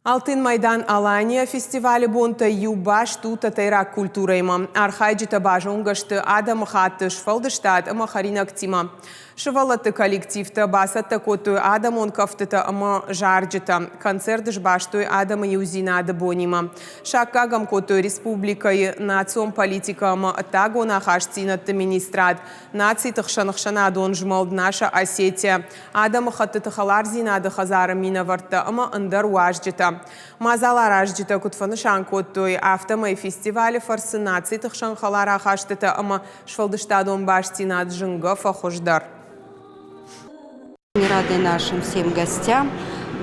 Алтын майдан Алания фестивалі бонта юбаш тута тайрак культурайма. Архайджита бажонгашты адам хатты шфалдыштат ама харинак тима. Шывалаты коллективта басатта котуй адам он кафтыта ама жарджита. Концерт жбаштуй адам юзина адабонима. Шаккагам котуй республикай национ политика ама тагона хаштинат министрат. Наций тахшанахшана дон жмалд наша Осетия. Адам хатты халарзина ада хазара минаварта ама андар уажджита. Мазалар ажджита кутфанышан коттуй автомай фестивале фарсы наций тахшан халара хаштыта ама шфалдыштадон баштина джинга фахождар. Рады нашим всем гостям.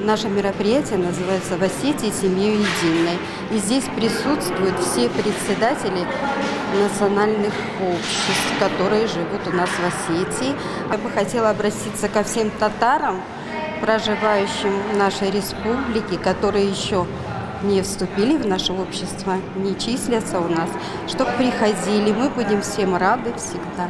Наше мероприятие называется «В Осетии семьей единой». И здесь присутствуют все председатели национальных обществ, которые живут у нас в Осетии. Я бы хотела обратиться ко всем татарам, проживающим в нашей республике, которые еще не вступили в наше общество, не числятся у нас, чтобы приходили. Мы будем всем рады всегда.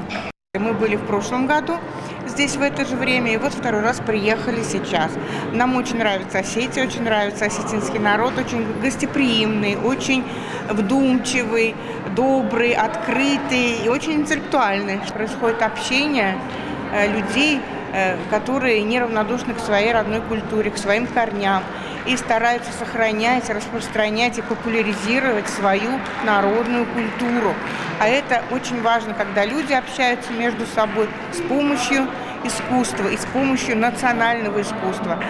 Мы были в прошлом году здесь в это же время, и вот второй раз приехали сейчас. Нам очень нравится Осетия, очень нравится осетинский народ, очень гостеприимный, очень вдумчивый, добрый, открытый и очень интеллектуальный. Происходит общение людей, которые неравнодушны к своей родной культуре, к своим корням и стараются сохранять, распространять и популяризировать свою народную культуру. А это очень важно, когда люди общаются между собой с помощью искусства и с помощью национального искусства.